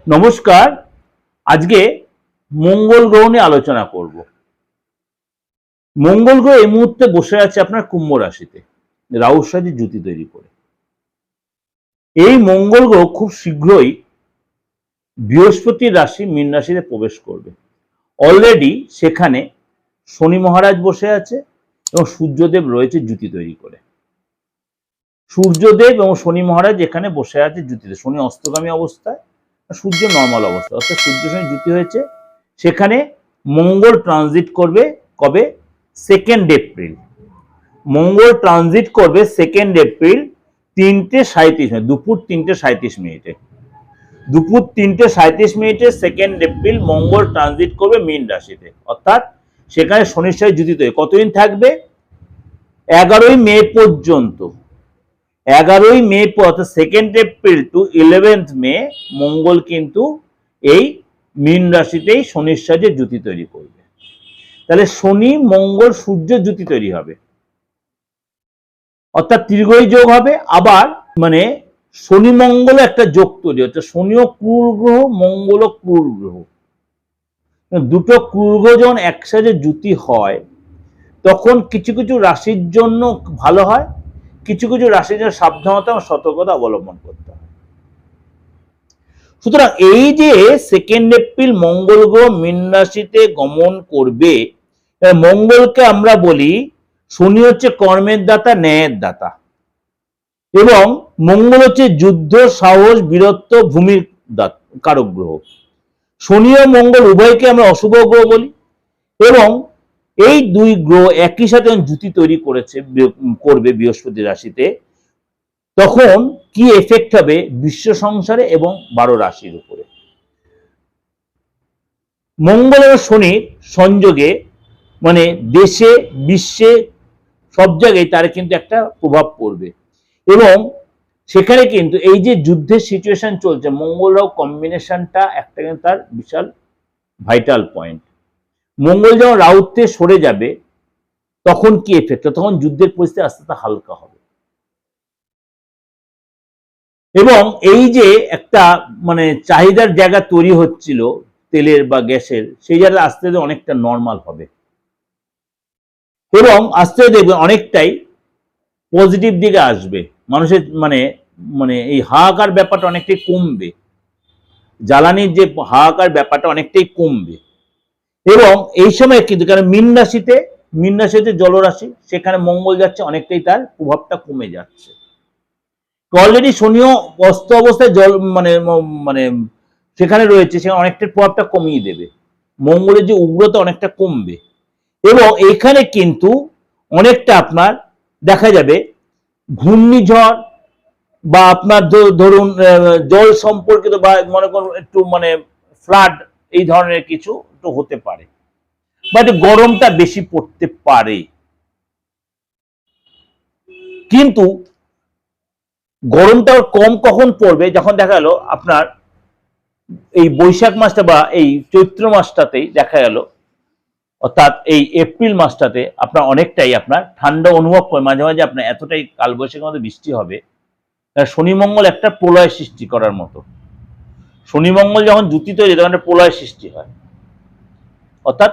নমস্কার। আজকে মঙ্গল গ্রহ নিয়ে আলোচনা করব। মঙ্গল গ্রহ এই মুহূর্তে বসে আছে আপনার কুম্ভ রাশিতে, রাহুর সাথে জুতি তৈরি করে। এই মঙ্গল গ্রহ খুব শীঘ্রই বৃহস্পতির রাশি মীন রাশিতে প্রবেশ করবে। অলরেডি সেখানে শনি মহারাজ বসে আছে এবং সূর্যদেব রয়েছে জুতি তৈরি করে। সূর্যদেব এবং শনি মহারাজ এখানে বসে আছে জুতিতে, শনি অস্তগামী অবস্থায়, সূর্য নর্মাল অবস্থা, অর্থাৎ সূর্যের সঙ্গে জুতি হয়েছে। সেখানে মঙ্গল ট্রানজিট করবে কবে? 2 এপ্রিল। মঙ্গল ট্রানজিট করবে 2 এপ্রিল 3:37 দুপুর 3:37। দুপুর 3:37 2 এপ্রিল মঙ্গল ট্রানজিট করবে মীন রাশিতে, অর্থাৎ সেখানে শনির সাথে জুতি তৈরি। কতদিন থাকবে? 11ই মে পর্যন্ত। 11ই মে অর্থাৎ 2 এপ্রিল টু 11th মে মঙ্গল কিন্তু এই মীন রাশিতেই শনির সাথে জুতি তৈরি করবে। তাহলে শনি মঙ্গল সূর্য জুতি তৈরি হবে, অর্থাৎ ত্রিগ্রহী যোগ হবে। আবার মানে শনি মঙ্গল একটা যোগ তৈরি হচ্ছে, শনিও ক্রূর গ্রহ, মঙ্গলও ক্রূর গ্রহ। দুটো ক্রূর গ্রহ যখন একসাথে জুতি হয় তখন কিছু কিছু রাশির জন্য ভালো হয়, কিছু কিছু রাশির জন্য সাবধানতা ও সতর্কতা অবলম্বন করতে হয়। সুতরাং এই যে 2 এপ্রিল মঙ্গল গ্রহ মীন রাশিতে গমন করবে, মঙ্গলকে আমরা বলি শনি হচ্ছে কর্মের দাতা, ন্যায়ের দাতা, এবং মঙ্গল হচ্ছে যুদ্ধ, সাহস, বীরত্ব, ভূমির কারক গ্রহ। শনি ও মঙ্গল উভয়কে আমরা অশুভ গ্রহ বলি, এবং এই দুই গ্রহ একই সাথে জুতি তৈরি করবে বৃহস্পতি রাশিতে, তখন কি এফেক্ট হবে বিশ্ব সংসারে এবং 12 রাশির উপরে। মঙ্গল এবং শনির সংযোগে মানে দেশে, বিশ্বে, সব জায়গায় তার কিন্তু একটা প্রভাব পড়বে। এবং সেখানে কিন্তু এই যে যুদ্ধের সিচুয়েশন চলছে, মঙ্গল রাহু কম্বিনেশনটা একটা কিন্তু তার বিশাল ভাইটাল পয়েন্ট। মঙ্গল যখন রাহুতে সরে যাবে তখন কি এফেক্ট? তখন যুদ্ধের পরিস্থিতি আস্তে আস্তে হালকা হবে, এবং এই যে একটা মানে চাহিদার জায়গা তৈরি হচ্ছিল তেলের বা গ্যাসের, সেই জায়গাটা আস্তে আস্তে অনেকটা নর্মাল হবে, এবং আস্তে আস্তে দেখবে অনেকটাই পজিটিভ দিকে আসবে। মানুষের মানে মানে এই হাহাকার ব্যাপারটা অনেকটাই কমবে, জ্বালানির যে হাহাকার ব্যাপারটা অনেকটাই কমবে। এবং এই সময় কিন্তু কারণ মীন রাশিতে জলরাশি, সেখানে মঙ্গল যাচ্ছে, অনেকটাই তার প্রভাবটা কমে যাচ্ছে। অলরেডি শনিও অস্ত অবস্থায় জল মানে মানে সেখানে রয়েছে, সেখানে অনেকটা প্রভাবটা কমিয়ে দেবে, মঙ্গলের যে উগ্রতা অনেকটা কমবে। এবং এখানে কিন্তু অনেকটা আপনার দেখা যাবে ঘূর্ণিঝড় বা আপনার ধরুন জল সম্পর্কিত বা মনে করুন একটু মানে ফ্লাড, এই ধরনের কিছু একটু হতে পারে, বাট গরমটা বেশি পড়তে পারে। কিন্তু গরমটা কম কখন পড়বে? যখন দেখা গেল আপনার এই বৈশাখ মাসটা বা এই চৈত্র মাসটাতেই দেখা গেল, অর্থাৎ এই এপ্রিল মাসটাতে আপনার অনেকটাই আপনার ঠান্ডা অনুভব করে, মাঝে মাঝে আপনার এতটাই কালবৈশাখীর মধ্যে বৃষ্টি হবে। শনি মঙ্গল একটা প্রলয় সৃষ্টি করার মতো। শনি মঙ্গল যখন জুতি তৈরি তখন একটা প্রলয় সৃষ্টি হয়, অর্থাৎ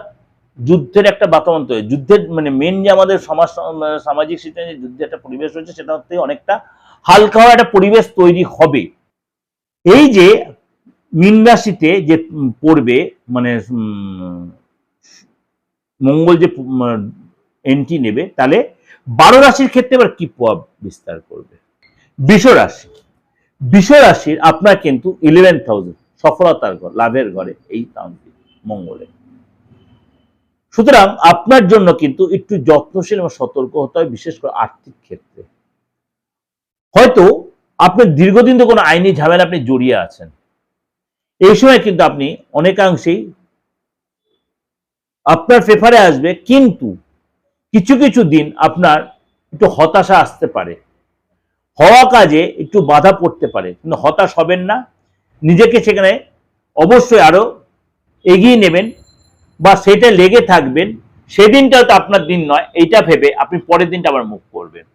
যুদ্ধের একটা বাতাবরণ তৈরি। যুদ্ধের মানে মেন যে আমাদের সামাজিক সিস্টেমে যুদ্ধের একটা পরিবেশ রয়েছে, সেটা হচ্ছে অনেকটা হালকা হওয়া একটা পরিবেশ তৈরি হবে। এই যে মীন রাশিতে যে পড়বে মানে মঙ্গল যে এন্ট্রি নেবে, তাহলে 12 রাশির ক্ষেত্রে এবার কি প্রভাব বিস্তার করবে? বৃষ রাশির আপনার কিন্তু 11th হাউস, সফলতার ঘর, লাভের ঘরে এই মঙ্গলের। সুতরাং আপনার জন্য কিন্তু একটু যত্নশীল এবং সতর্ক হতে হয়, বিশেষ করে আর্থিক ক্ষেত্রে। হয়তো আপনার দীর্ঘদিন তো কোনো আইনি ঝামেলা আপনি জড়িয়ে আছেন, এই সময় কিন্তু আপনি অনেকাংশেই আপনার পেপারে আসবে, কিন্তু কিছু কিছু দিন আপনার একটু হতাশা আসতে পারে, হওয়া কাজে একটু বাধা পড়তে পারে, কিন্তু হতাশ হবেন না, নিজেকে সেখানে অবশ্যই আরো এগিয়ে নেবেন বা সেটা লেগে থাকবেন। সেদিনটা তো আপনার দিন নয়, এইটা ভেবে আপনি পরের দিনটা আবার মুভ করবেন।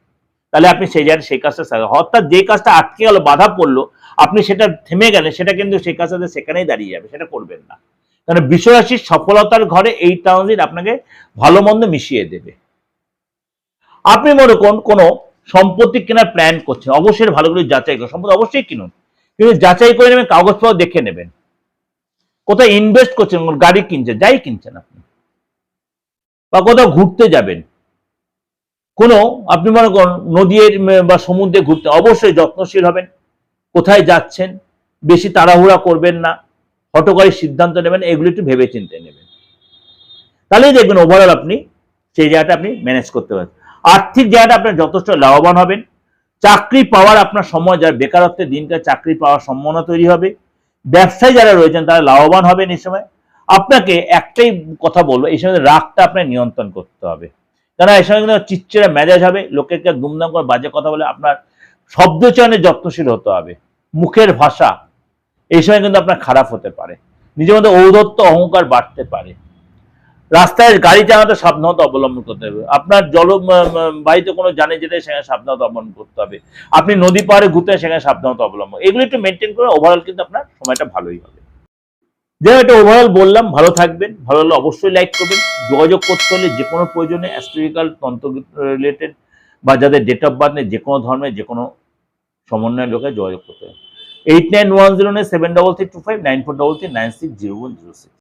তাহলে আপনি সেই জায়গায় সেই কাজটা অর্থাৎ যে কাজটা আটকে গেল, বাধা পড়লো, আপনি সেটা থেমে গেলে সেটা কিন্তু সেই কাজটা সেখানেই দাঁড়িয়ে যাবে, সেটা করবেন না। কারণ বিশ্বরাশির সফলতার ঘরে এই ট্রানজিট আপনাকে ভালো মন্দ মিশিয়ে দেবে। আপনি মনে করুন কোনো সম্পত্তি কেনার প্ল্যান করছেন, অবশ্যই ভালো করে যাচাই করুন, সম্পত্তি অবশ্যই কিনুন, কিন্তু যাচাই করে নেবেন, কাগজপত্র দেখে নেবেন। কোথাও ইনভেস্ট করছেন, গাড়ি কিনছেন, যাই কিনছেন আপনি, বা কোথাও ঘুরতে যাবেন, কোনো আপনি মনে করুন নদীর বা সমুদ্রে ঘুরতে, অবশ্যই যত্নশীল হবেন, কোথায় যাচ্ছেন, বেশি তাড়াহুড়া করবেন না, হঠকারী সিদ্ধান্ত নেবেন, এগুলো একটু ভেবে চিন্তে নেবেন, তাহলেই দেখবেন ওভারঅল আপনি সেই জায়গাটা আপনি ম্যানেজ করতে পারবেন। আর্থিক জায়গাটা আপনার যথেষ্ট লাভবান হবেন। চাকরি পাওয়ার আপনার সময়, যারা বেকারত্বের দিনকার চাকরি পাওয়ার সম্ভাবনা তৈরি হবে। ব্যবসায়ী যারা রয়েছেন তারা লাভবান হবেন এই সময়। আপনাকে একটাই কথা বলবো, এই সময় রাগটা আপনার নিয়ন্ত্রণ করতে হবে, কারণ এই সময় কিন্তু চিচ্চিরা মেজাজ হবে, লোকেকে দুমদাম করে বাজে কথা বলে। আপনার শব্দ চয়নে যত্নশীল হতে হবে, মুখের ভাষা এই সময় কিন্তু আপনার খারাপ হতে পারে, নিজের মধ্যে ঔদ্ধত্য অহংকার বাড়তে পারে। রাস্তায় গাড়ি চালাতে সাবধানতা অবলম্বন করতে হবে। আপনার বাড়িতে কোনো জানে যেতে সেখানে সাবধানতা অবলম্বন করতে হবে। আপনি নদী পাহাড়ে ঘুরতে সেখানে সাবধানতা অবলম্বন, এগুলো একটু মেনটেন করে ওভারঅল কিন্তু আপনার সময়টা ভালোই হবে। যে এটা ওভারঅল বললাম, ভালো থাকবেন। ভালো হলে অবশ্যই লাইক করবেন। যোগাযোগ করতে হলে যে কোনো প্রয়োজনে অ্যাস্ট্রোলজিক্যাল তন্ত্র রিলেটেড বা যাদের ডেট অফ বার্থ নেই, যে কোনো ধর্মের যে কোনো সমন্বয়ের লোকে যোগাযোগ করতে হবে। 8910973325 9433960106।